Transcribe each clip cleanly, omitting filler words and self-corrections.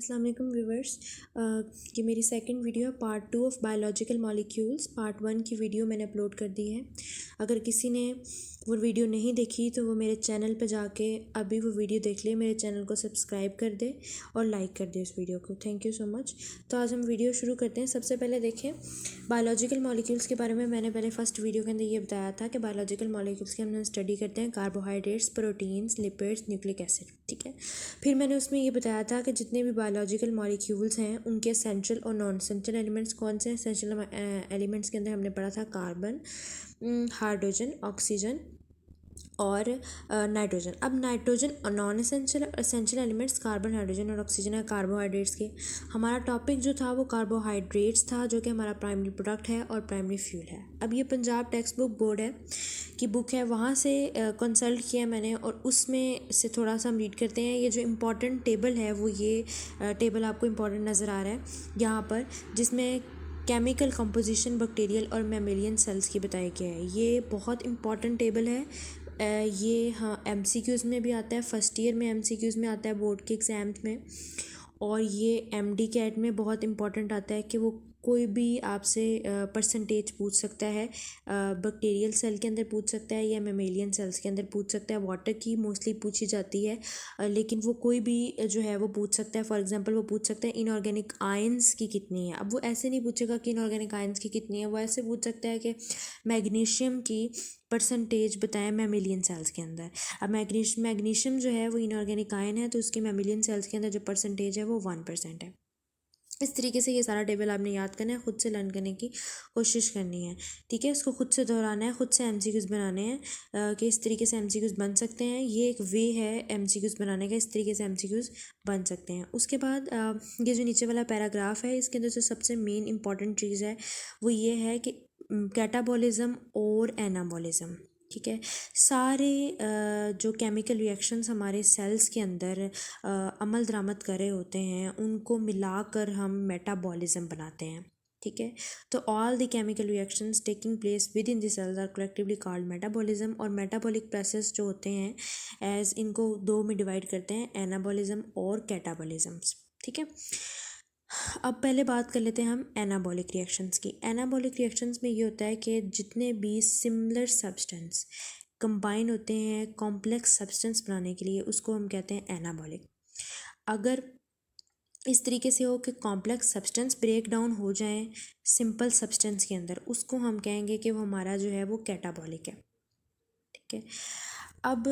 अस्सलाम वालेकुम व्यूवर्स। ये मेरी सेकंड वीडियो है, part 2 of biological molecules. Part 1 की वीडियो मैंने अपलोड कर दी है। अगर किसी ने वो वीडियो नहीं देखी तो वो मेरे चैनल पे जाके अभी वो वीडियो देख ले, मेरे चैनल को सब्सक्राइब कर दे और लाइक कर दे उस वीडियो को। Thank you so much. तो आज हम वीडियो शुरू करते हैं। सबसे पहले देखें बायोलॉजिकल मॉलिक्यूल्स के बारे में। मैंने पहले फर्स्ट वीडियो के अंदर ये बताया था कि बायोलॉजिकल मॉलिक्यूल्स की हम स्टडी करते हैं carbohydrates, proteins, lipids, nucleic acid. ठीक है। फिर मैंने उसमें ये बताया था कि जितने भी बायोलॉजिकल मॉलिक्यूल्स हैं उनके एसेंशियल और नॉन एसेंशियल एलिमेंट्स कौन से हैं। एसेंशियल एलिमेंट्स के अंदर हमने पढ़ा था कार्बन, हाइड्रोजन, ऑक्सीजन और नाइट्रोजन। अब नाइट्रोजन और नॉन एसेंशियल और एसेंशियल एलिमेंट्स कार्बन, हाइड्रोजन और ऑक्सीजन है कार्बोहाइड्रेट्स के। हमारा टॉपिक जो था वो कार्बोहाइड्रेट्स था, जो कि हमारा प्राइमरी प्रोडक्ट है और प्राइमरी फ्यूल है। अब ये पंजाब टेक्स्ट बुक बोर्ड है की बुक है, वहाँ से कंसल्ट किया मैंने और उसमें से थोड़ा सा हम रीड करते हैं। ये जो इम्पोर्टेंट टेबल है वो ये टेबल आपको इम्पोर्टेंट नज़र आ रहा है यहाँ पर, जिसमें केमिकल कंपोजिशन बैक्टीरियल और मैमेलियन सेल्स की बताया गया है। ये बहुत इंपॉर्टेंट टेबल है। ये हाँ एमसीक्यूज़ में भी आता है, फर्स्ट ईयर में एमसीक्यूज़ में आता है, बोर्ड के एग्ज़ाम्स में। और ये एमडी कैट में बहुत इंपॉर्टेंट आता है कि वो कोई भी आपसे परसेंटेज पूछ सकता है। बैक्टीरियल सेल के अंदर पूछ सकता है या मेमेलियन सेल्स के अंदर पूछ सकता है। वाटर की मोस्टली पूछी जाती है, लेकिन वो कोई भी जो है वो पूछ सकता है। फॉर एग्जांपल वो पूछ सकता है इनऑर्गेनिक आयंस की कितनी है। अब वो ऐसे नहीं पूछेगा कि इनऑर्गेनिक आयंस की कितनी है, वो ऐसे पूछ सकता है कि मैग्नीशियम की परसेंटेज बताएं मैमेलियन सेल्स के अंदर। अब मैग्नीशियम जो है वो इनऑर्गेनिक आयन है, तो उसकी मैमेलियन सेल्स के अंदर जो परसेंटेज है वो 1% है। इस तरीके से ये सारा टेबल आपने याद करना है, खुद से लर्न करने की कोशिश करनी है। ठीक है, इसको खुद से दोहराना है, खुद से एमसीक्यूज़ बनाने हैं कि इस तरीके से एमसीक्यूज़ बन सकते हैं। ये एक वे है एमसीक्यूज़ बनाने का, इस तरीके से एमसीक्यूज़ बन सकते हैं। उसके बाद ये जो नीचे वाला पैराग्राफ है, इसके अंदर जो सबसे मेन इंपॉर्टेंट चीज़ है वो ये है कि कैटाबॉलिज्म और एनाबॉलिज्म। ठीक है, सारे जो केमिकल रिएक्शंस हमारे सेल्स के अंदर अमल दरामद कर रहे होते हैं उनको मिलाकर हम मेटाबॉलिज्म बनाते हैं। ठीक है, तो all the chemical reactions taking place within the cells are collectively called metabolism. और मेटाबॉलिक प्रोसेस जो होते हैं एज इनको दो में डिवाइड करते हैं, एनाबॉलिज्म और कैटाबॉलिज्म्स। ठीक है, अब पहले बात कर लेते हैं हम एनाबॉलिक रिएक्शंस की। एनाबॉलिक रिएक्शंस में ये होता है कि जितने भी सिमिलर सब्सटेंस कंबाइन होते हैं कॉम्प्लेक्स सब्सटेंस बनाने के लिए, उसको हम कहते हैं एनाबॉलिक। अगर इस तरीके से हो कि कॉम्प्लेक्स सब्सटेंस ब्रेक डाउन हो जाए सिंपल सब्सटेंस के अंदर, उसको हम कहेंगे कि वो हमारा जो है वो कैटाबॉलिक है। ठीक है, अब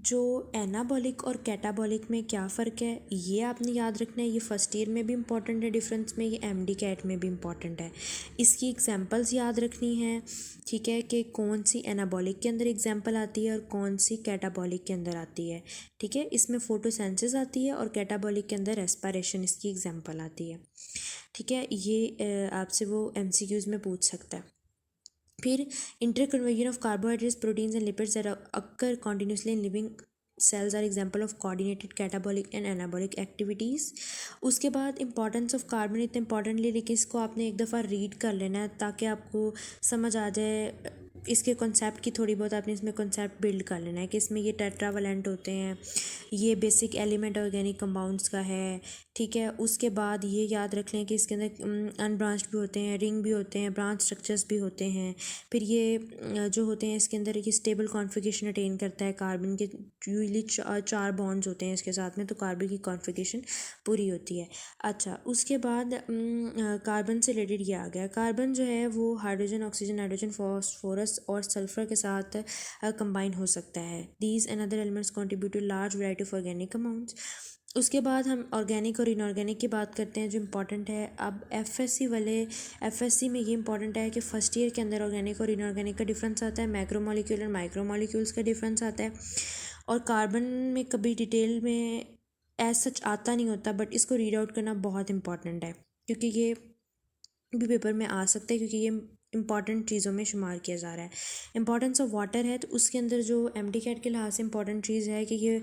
जो एनाबॉलिक और कैटाबॉलिक में क्या फ़र्क है ये आपने याद रखना है। ये फर्स्ट ईयर में भी इम्पॉर्टेंट है डिफरेंस में, ये एमडी कैट में भी इम्पॉर्टेंट है। इसकी एग्जांपल्स याद रखनी है। ठीक है, कि कौन सी एनाबॉलिक के अंदर एग्जांपल आती है और कौन सी कैटाबॉलिक के अंदर आती है। ठीक है, इसमें फोटोसेंसिस आती है और कैटाबॉलिक के अंदर रेस्पिरेशन इसकी एग्जाम्पल आती है। ठीक है, ये आपसे वो एमसीक्यूज़ में पूछ सकता है। फिर interconversion of carbohydrates, proteins and lipids that occur continuously in living cells are example of coordinated catabolic and anabolic activities। उसके बाद इंपॉर्टेंस ऑफ कार्बन इतना इंपॉर्टेंट नहीं, लेकिन इसको आपने एक दफ़ा रीड कर लेना है ताकि आपको समझ आ जाए। इसके कॉन्सेप्ट की थोड़ी बहुत आपने इसमें कॉन्सेप्ट बिल्ड कर लेना है कि इसमें ये टेट्रावलेंट होते हैं, ये बेसिक एलिमेंट ऑर्गेनिक कंपाउंड्स का है। ठीक है, उसके बाद ये याद रख लें कि इसके अंदर अनब्रांच्ड भी होते हैं, रिंग भी होते हैं, ब्रांच स्ट्रक्चर्स भी होते हैं। फिर ये जो होते हैं इसके अंदर एक स्टेबल कॉन्फ़िगरेशन अटेन करता है कार्बन के। यूजली चार बॉन्ड्स होते हैं इसके साथ में, तो कार्बन की कॉन्फ़िगरेशन पूरी होती है। अच्छा, उसके बाद कार्बन से रिलेटेड ये आ गया। कार्बन जो है वो हाइड्रोजन, ऑक्सीजन, नाइट्रोजन, फॉस्फोरस और सल्फर के साथ कंबाइन हो सकता है। These and other elements contribute to large variety of organic amounts. उसके बाद हम ऑर्गेनिक और इनऑर्गेनिक की बात करते हैं जो इम्पॉर्टेंट है। अब एफएससी में ये इंपॉर्टेंट है कि फर्स्ट ईयर के अंदर ऑर्गेनिक और इनऑर्गेनिक का डिफरेंस आता है, मैक्रोमोलिक्यूल और माइक्रोमोलिक्यूल्स का डिफरेंस आता है। और कार्बन में कभी डिटेल में एज सच आता नहीं होता, बट इसको रीड आउट करना बहुत इंपॉर्टेंट है क्योंकि ये भी पेपर में आ सकता है, क्योंकि ये इंपॉर्टेंट चीज़ों में शुमार किया जा रहा है। इंपॉर्टेंस ऑफ वाटर है, तो उसके अंदर जो एमडी कैट के लिहाज से इंपॉर्टेंट चीज़ है कि ये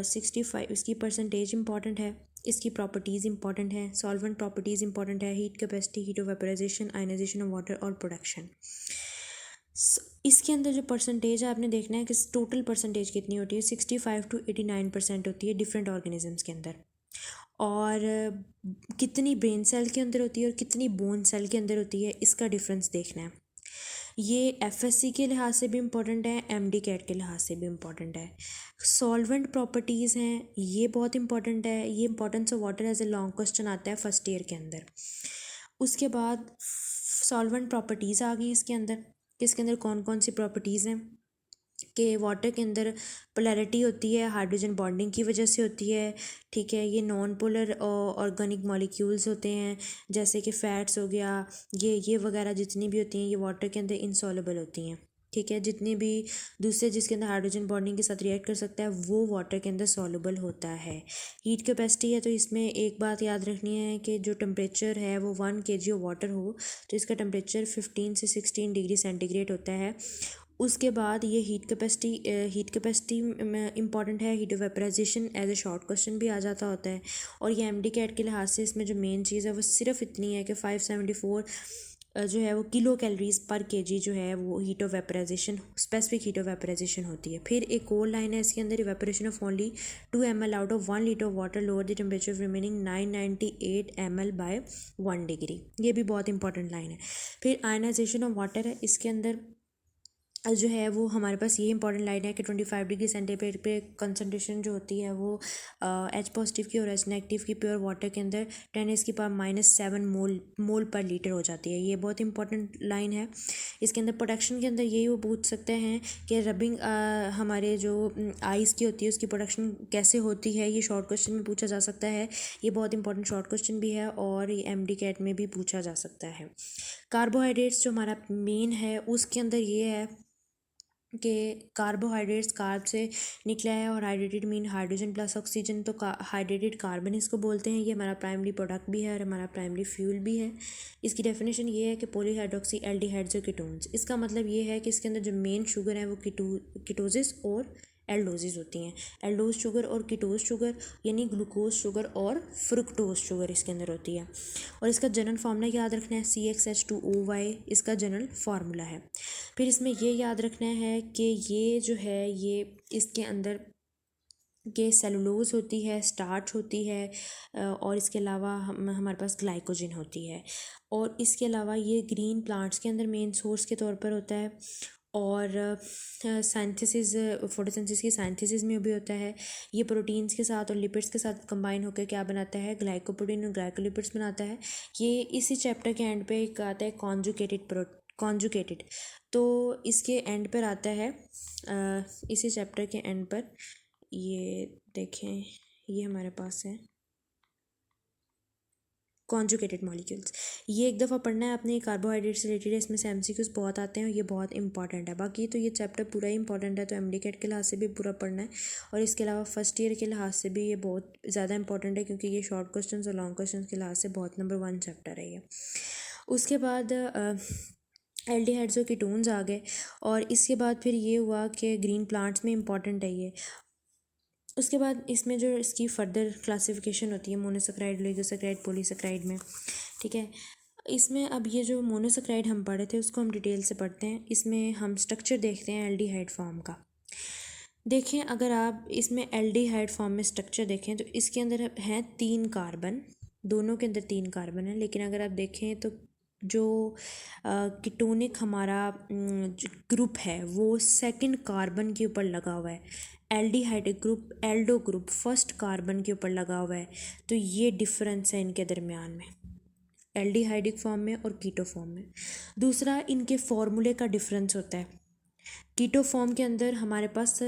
65 इसकी परसेंटेज इंपॉर्टेंट है, इसकी प्रॉपर्टीज़ इंपॉर्टेंट है, सॉल्वेंट प्रॉपर्टीज़ इंपॉर्टेंट है, heat capacity, heat of vaporization, ionization of water और प्रोडक्शन। इसके अंदर जो परसेंटेज है आपने देखना है कि टोटल परसेंटेज कितनी होती है, 65 to 89% होती है डिफरेंट ऑर्गेनिजम्स के अंदर। और कितनी ब्रेन सेल के अंदर होती है और कितनी बोन सेल के अंदर होती है, इसका डिफरेंस देखना है। ये एफएससी के लिहाज से भी इम्पॉर्टेंट है, एमडी कैट के लिहाज से भी इम्पॉर्टेंट है। सॉल्वेंट प्रॉपर्टीज़ हैं, ये बहुत इंपॉर्टेंट है। ये importance of water as a long question आता है फर्स्ट ईयर के अंदर। उसके बाद सॉल्वेंट प्रॉपर्टीज़ आ गई इसके अंदर। इसके अंदर कौन कौन सी प्रॉपर्टीज़ हैं कि वाटर के अंदर पोलैरिटी होती है, हाइड्रोजन बॉन्डिंग की वजह से होती है। ठीक है, ये नॉन पोलर ऑर्गेनिक मॉलिक्यूल्स होते हैं, जैसे कि फैट्स हो गया, ये वगैरह जितनी भी होती हैं ये वाटर के अंदर इनसॉल्युबल होती हैं। ठीक है, जितनी भी दूसरे जिसके अंदर हाइड्रोजन बॉन्डिंग के साथ रिएक्ट कर सकता है वो वाटर के अंदर सॉल्युबल होता है। हीट कैपेसिटी है तो इसमें एक बात याद रखनी है कि जो टेम्परेचर है वो 1 kg ऑफ वाटर हो तो इसका टेम्परेचर 15 से 16 डिग्री सेंटीग्रेड होता है। उसके बाद ये हीट कैपेसिटी इंपॉर्टेंट है। Heat of vaporization as a short question भी आ जाता होता है। और ये एमडी कैट के लिहाज से इसमें जो मेन चीज़ है वो सिर्फ इतनी है कि 574 जो है वो किलो कैलोरीज पर केजी जो है वो heat of vaporization, specific heat of vaporization होती है। फिर एक और लाइन है इसके अंदर, evaporation of only 2 ml out of 1 litre of water lower the temperature of remaining 998 ml by 1 degree. ये भी बहुत इंपॉर्टेंट लाइन है। फिर आयनाइजेशन ऑफ वाटर है, इसके अंदर जो है वो हमारे पास ये इंपॉर्टेंट लाइन है कि 25 डिग्री सेंटीग्रेड पे कंसनट्रेशन जो होती है वो एच पॉजिटिव की और एच नेगेटिव की प्योर वाटर के अंदर 10⁻⁻7 मोल पर लीटर हो जाती है। ये बहुत इंपॉर्टेंट लाइन है। इसके अंदर प्रोडक्शन के अंदर यही वो पूछ सकते हैं कि रबिंग हमारे जो आइस की होती है उसकी प्रोडक्शन कैसे होती है, ये शॉर्ट क्वेश्चन में पूछा जा सकता है। ये बहुत इंपॉर्टेंट शॉर्ट क्वेश्चन भी है और ये एमडी कैट में भी पूछा जा सकता है। कार्बोहाइड्रेट्स जो हमारा मेन है उसके अंदर ये है कि कार्बोहाइड्रेट्स कार्ब से निकला है और hydrated mean hydrogen plus oxygen, तो हाइड्रेटेड कार्बन इसको बोलते हैं। ये हमारा प्राइमरी प्रोडक्ट भी है और हमारा प्राइमरी फ्यूल भी है। इसकी डेफिनेशन ये है कि पॉलीहाइड्रोक्सी एल्डिहाइड्स और कीटोन्स। इसका मतलब ये है कि इसके अंदर जो मेन शुगर है वो कीटोसिस और एल्डोजिस होती हैं। एल्डोज शुगर और कीटोज शुगर यानी ग्लूकोज शुगर और फ्रुक्टोज शुगर इसके अंदर होती है। और इसका जनरल फार्मूला याद रखना है, CxH2OY इसका जनरल फार्मूला है। फिर इसमें ये याद रखना है कि ये जो है ये इसके अंदर के सेलुलोज होती है, स्टार्च होती है और इसके अलावा हमारे पास ग्लाइकोजन होती है। और इसके अलावा ये ग्रीन प्लांट्स के अंदर मेन सोर्स के तौर पर होता है और साइंथिसिस फोटोसिंथेसिस की साइंथिसिस में भी होता है। ये प्रोटीन्स के साथ और लिपिड्स के साथ कंबाइन होकर क्या बनाता है, ग्लाइकोप्रोटीन और ग्लाइकोलिपिड्स बनाता है। ये इसी चैप्टर के एंड पे एक आता है कॉन्जुगेटेड, तो इसके एंड पर आता है इसी चैप्टर के एंड पर। ये देखें, ये हमारे पास है कॉन्जुगेटेड मॉलिक्यूल्स। ये एक दफ़ा पढ़ना है अपने, कार्बोहाइड्रेट से रिलेटेड इसमें से एमसीक्यूज बहुत आते हैं और ये बहुत इंपॉर्टेंट है। बाकी तो ये चैप्टर पूरा ही इंपॉर्टेंट है, तो एमडी कैट के लिहाज से भी पूरा पढ़ना है और इसके अलावा फर्स्ट ईयर के लिहाज से भी ये बहुत ज़्यादा इंपॉर्टेंट है क्योंकि ये शॉर्ट क्वेश्चन और लॉन्ग क्वेश्चन के लिहाज से बहुत नंबर 1 चैप्टर है ये। उसके बाद एल्डिहाइड्स और कीटोन्स आ गए और इसके बाद फिर ये हुआ कि ग्रीन प्लांट्स में इंपॉर्टेंट है ये। उसके बाद इसमें जो इसकी फर्दर क्लासिफिकेशन होती है मोनोसेक्राइड, ओलिगोसेक्राइड, पॉलीसेक्राइड में। ठीक है, इसमें अब ये जो मोनोसेक्राइड हम पढ़े थे उसको हम डिटेल से पढ़ते हैं। इसमें हम स्ट्रक्चर देखते हैं एल्डिहाइड फॉर्म का। देखें, अगर आप इसमें एल्डिहाइड फॉर्म में स्ट्रक्चर देखें तो इसके अंदर हैं 3 कार्बन, दोनों के अंदर 3 कार्बन है। लेकिन अगर आप देखें तो जो कीटोनिक हमारा ग्रुप है वो सेकंड कार्बन के ऊपर लगा हुआ है। Aldehyde group, Aldo group first carbon के ऊपर लगा हुआ है। तो ये डिफरेंस है इनके दरमियान में, एल्डिहाइडिक फॉर्म में और कीटो फॉर्म में। दूसरा, इनके फॉर्मूले का डिफरेंस होता है। कीटो फॉर्म के अंदर हमारे पास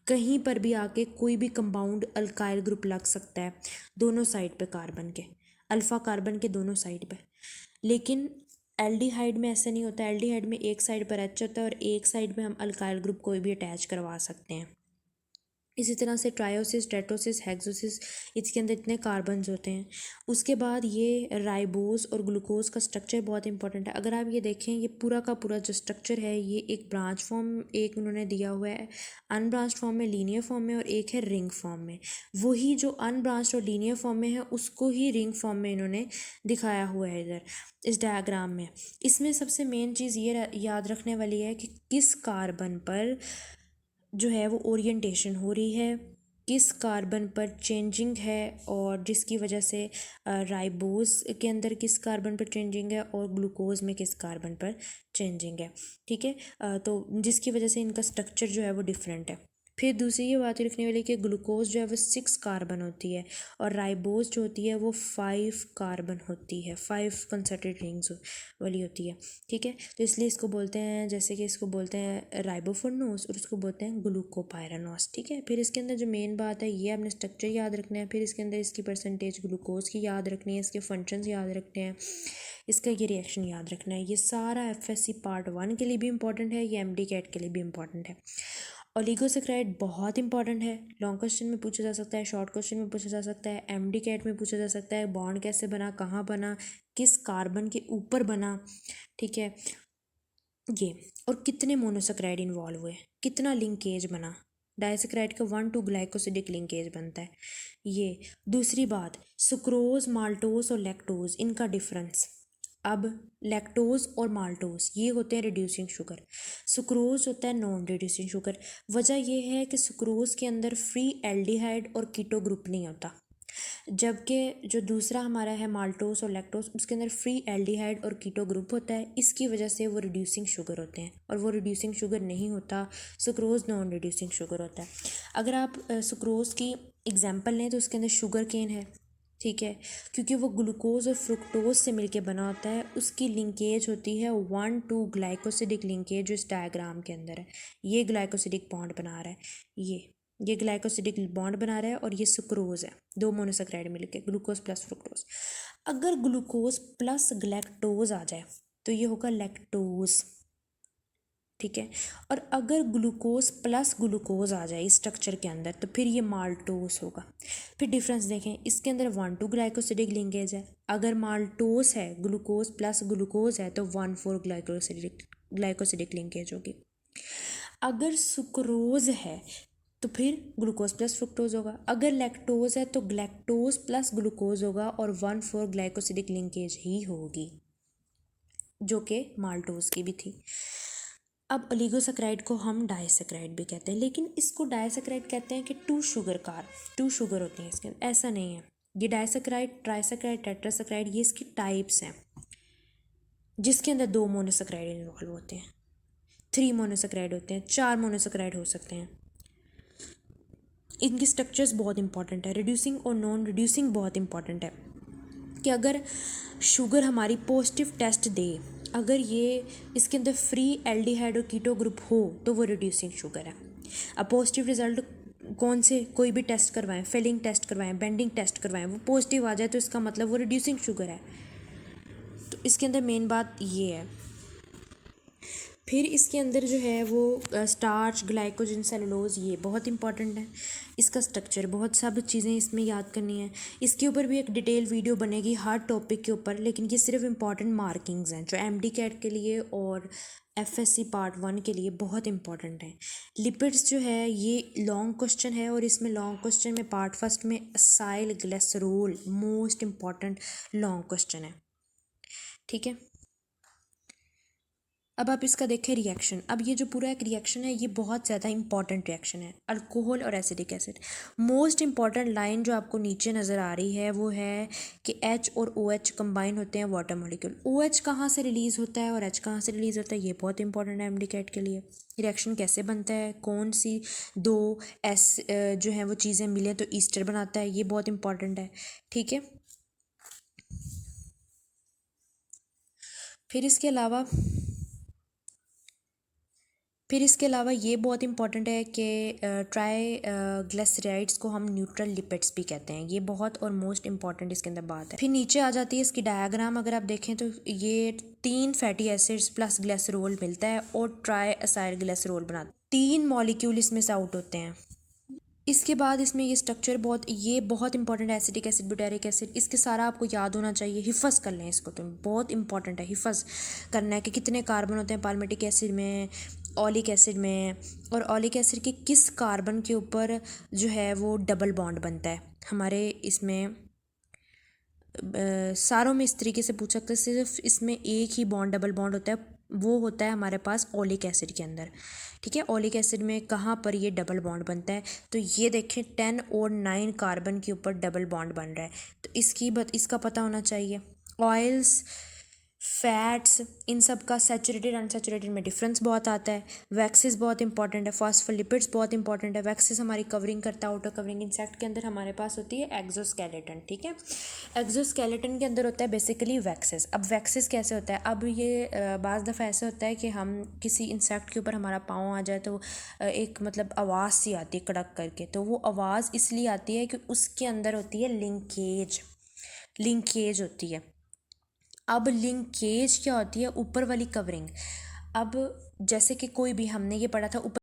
कहीं पर भी आके कोई भी कंपाउंड अल्काइल ग्रुप लग सकता है, दोनों साइड पे कार्बन के, अल्फा कार्बन के दोनों साइड पे। लेकिन एल्डिहाइड में ऐसा नहीं होता। एल्डिहाइड में एक साइड पर एच होता है और एक साइड पे हम अल्काइल ग्रुप कोई भी अटैच करवा सकते हैं। इसी तरह से ट्रायोसिस, टेट्रोसिस, हेक्सोसिस, इसके अंदर इतने कार्बन्स होते हैं। उसके बाद ये राइबोस और ग्लूकोज का स्ट्रक्चर बहुत इंपॉर्टेंट है। अगर आप ये देखें, ये पूरा का पूरा जो स्ट्रक्चर है ये एक ब्रांच फॉर्म एक उन्होंने दिया हुआ है, अनब्रांच फॉर्म में, लीनियर फॉर्म में, और एक है रिंग फॉर्म में। वही जो अनब्रांच और लीनियर फॉर्म में है उसको ही रिंग फॉर्म में इन्होंने दिखाया हुआ है इधर इस डायग्राम में। इसमें सबसे मेन चीज़ ये याद रखने वाली है कि किस कार्बन पर जो है वो ओरिएंटेशन हो रही है, किस कार्बन पर चेंजिंग है और जिसकी वजह से राइबोस के अंदर किस कार्बन पर चेंजिंग है और ग्लूकोज में किस कार्बन पर चेंजिंग है। ठीक है, तो जिसकी वजह से इनका स्ट्रक्चर जो है वो डिफरेंट है। फिर दूसरी ये बात लिखने वाली कि ग्लूकोज जो है वो 6 कार्बन होती है और राइबोज जो होती है वो 5 कार्बन होती है, 5 कंसर्टेड रिंग्स वाली होती है। ठीक है, तो इसलिए इसको बोलते हैं, जैसे कि इसको बोलते हैं राइबोफोर्नोस और उसको बोलते हैं ग्लूकोपायरानोस। ठीक है, फिर इसके अंदर जो मेन बात है ये आपने स्ट्रक्चर याद रखना है, फिर इसके अंदर इसकी परसेंटेज ग्लूकोज की याद रखनी है, इसके फंक्शंस याद रखने हैं, इसका ये रिएक्शन याद रखना है। ये सारा FSC पार्ट 1 के लिए भी इंपॉर्टेंट है, ये MD कैट के लिए भी इंपॉर्टेंट है। ओलिगोसेक्राइड बहुत इंपॉर्टेंट है, लॉन्ग क्वेश्चन में पूछा जा सकता है, शॉर्ट क्वेश्चन में पूछा जा सकता है, MD कैट में पूछा जा सकता है। बॉन्ड कैसे बना, कहाँ बना, किस कार्बन के ऊपर बना, ठीक है ये, और कितने मोनोसेक्राइड इन्वॉल्व हुए, कितना लिंकेज बना। डाइसेक्राइड का 1-2 ग्लाइकोसिडिक लिंकेज बनता है ये। दूसरी बात, सुक्रोज, माल्टोज और लैक्टोज, इनका डिफरेंस। अब लैक्टोज और माल्टोज ये होते हैं रिड्यूसिंग शुगर, सुक्रोज होता है नॉन रिड्यूसिंग शुगर। वजह यह है कि सुक्रोज के अंदर फ्री एल्डिहाइड और कीटो ग्रुप नहीं होता, जबकि जो दूसरा हमारा है माल्टोस और लैक्टोस उसके अंदर फ्री एल्डिहाइड और कीटो ग्रुप होता है। इसकी वजह से वो रिड्यूसिंग शुगर होते हैं, और वो रिड्यूसिंग शुगर नहीं होता, सुक्रोज नॉन रिड्यूसिंग शुगर होता है। अगर आप सुक्रोज की एग्जांपल लें तो उसके अंदर शुगर केन है, ठीक है, क्योंकि वो ग्लूकोज और फ्रुक्टोज से मिलके बना होता है। उसकी लिंकेज होती है 1-2 ग्लाइकोसिडिक लिंकेज, जो इस डायग्राम के अंदर है। ये ग्लाइकोसिडिक बॉन्ड बना रहा है, ये ग्लाइकोसिडिक बॉन्ड बना रहा है, और ये सुक्रोज है, 2 मोनोसेक्राइड मिलके ग्लूकोज प्लस फ्रुक्टोज। अगर ग्लूकोज प्लस ग्लैक्टोज आ जाए तो ये होगा लैक्टोज, ठीक है। और अगर ग्लूकोज प्लस ग्लूकोज आ जाए इस स्ट्रक्चर के अंदर तो फिर ये माल्टोस होगा। फिर डिफरेंस देखें, इसके अंदर 1-2 ग्लाइकोसिडिक लिंकेज है, अगर माल्टोस है ग्लूकोज प्लस ग्लूकोज है तो 1-4 ग्लाइकोसिडिक लिंकेज होगी। अगर सुक्रोज है तो फिर ग्लूकोज प्लस फ्रुक्टोज होगा, अगर लैक्टोज है तो ग्लैक्टोज प्लस ग्लूकोज होगा और 1-4 ग्लाइकोसिडिक लिंकेज ही होगी, जो कि माल्टोज की भी थी। अब ओलिगोसेक्राइड को हम डाइसेक्राइड भी कहते हैं, लेकिन इसको डाइसेक्राइड कहते हैं कि 2 शुगर होती हैं इसके, ऐसा नहीं है। ये डाइसेक्राइड, ट्राइसेक्राइड, टेट्रासेक्राइड ये इसकी टाइप्स हैं, जिसके अंदर 2 मोनोसेक्राइड इन्वॉल्व होते हैं, 3 मोनोसेक्राइड होते हैं, 4 मोनोसेक्राइड हो सकते हैं। इनकी स्ट्रक्चर्स बहुत इंपॉर्टेंट है, रिड्यूसिंग और नॉन रिड्यूसिंग बहुत इंपॉर्टेंट है, कि अगर शुगर हमारी पॉजिटिव टेस्ट दे, अगर ये इसके अंदर फ्री एल्डिहाइड और कीटो ग्रुप हो तो वो रिड्यूसिंग शुगर है। अब पॉजिटिव रिजल्ट कौन से, कोई भी टेस्ट करवाएं, फेलिंग टेस्ट करवाएं, बेंडिंग टेस्ट करवाएं, वो पॉजिटिव आ जाए तो इसका मतलब वो रिड्यूसिंग शुगर है। तो इसके अंदर मेन बात ये है। फिर इसके अंदर जो है वो स्टार्च, ग्लाइकोजन, सेलुलोज ये बहुत इंपॉर्टेंट है, इसका स्ट्रक्चर, बहुत सब चीज़ें इसमें याद करनी है। इसके ऊपर भी एक डिटेल वीडियो बनेगी हर टॉपिक के ऊपर, लेकिन ये सिर्फ इंपॉर्टेंट मार्किंग्स हैं जो MD कैट के लिए और FSC पार्ट 1 के लिए बहुत इंपॉर्टेंट है। लिपिड्स जो है ये लॉन्ग क्वेश्चन है, और इसमें लॉन्ग क्वेश्चन में पार्ट फर्स्ट में acyl glycerol most important long question है, ठीक है। अब आप इसका देखें रिएक्शन। अब ये जो पूरा एक रिएक्शन है ये बहुत ज़्यादा इंपॉर्टेंट रिएक्शन है, अल्कोहल और acidic acid. Most important line जो आपको नीचे नज़र आ रही है वो है कि H और OH कंबाइन होते हैं वाटर मॉलिक्यूल। OH कहाँ से रिलीज़ होता है और H कहाँ से रिलीज़ होता है, ये बहुत इंपॉर्टेंट है MD कैट के लिए। रिएक्शन कैसे बनता है, कौन सी 2 जो है वो चीज़ें मिलें तो ईस्टर बनाता है, ये बहुत इंपॉर्टेंट है, ठीक है। फिर इसके अलावा ये बहुत इंपॉर्टेंट है कि ट्राइग्लिसराइड्स को हम न्यूट्रल लिपिड्स भी कहते हैं, ये बहुत और मोस्ट इंपॉर्टेंट इसके अंदर बात है। फिर नीचे आ जाती है इसकी डायग्राम, अगर आप देखें तो ये 3 फैटी एसिड्स प्लस ग्लिसरॉल मिलता है और ट्राई असाइल ग्लिसरॉल बनाता है, 3 मॉलिक्यूल इसमें से आउट होते हैं। इसके बाद इसमें ये स्ट्रक्चर बहुत इंपॉर्टेंट है, एसिटिक एसिड, ब्यूटारिक एसिड, इसके सारा आपको याद होना चाहिए, हिफज कर लें इसको, तो बहुत इंपॉर्टेंट है हिफज करना है कि कितने कार्बन होते हैं पाल्मेटिक एसिड में, ऑलिक एसिड में, और ऑलिक एसिड के किस कार्बन के ऊपर जो है वो डबल बॉन्ड बनता है। हमारे इसमें सारों में इस तरीके से पूछ सकते हैं, सिर्फ इसमें एक ही बॉन्ड डबल बॉन्ड होता है वो होता है हमारे पास ओलिक एसिड के अंदर। ठीक है, ओलिक एसिड में कहाँ पर ये डबल बॉन्ड बनता है, तो ये देखें 10 और 9 कार्बन के ऊपर डबल बॉन्ड बन रहा है, तो इसका पता होना चाहिए। ऑयल्स, फैट्स, इन सब का सैचुरेटेड अनसैचुरेटेड में डिफरेंस बहुत आता है। वैक्सेस बहुत इंपॉर्टेंट है, फॉस्फोलिपिड्स बहुत इंपॉर्टेंट है। वैक्सेस हमारी कवरिंग करता है, आउटर कवरिंग। इंसेक्ट के अंदर हमारे पास होती है एक्सोस्केलेटन। ठीक है, एक्सोस्केलेटन के अंदर होता है बेसिकली वैक्सेस। अब वैक्सेस कैसे होता है, अब ये बाज़ दफ़ा ऐसे होता है कि हम किसी इंसेक्ट के ऊपर हमारा पाँव आ जाए तो एक मतलब आवाज़ सी आती है कड़क करके, तो वो आवाज़ इसलिए आती है कि उसके अंदर होती है लिंकेज होती है। अब लिंकेज क्या होती है, ऊपर वाली कवरिंग। अब जैसे कि कोई भी, हमने ये पढ़ा था ऊपर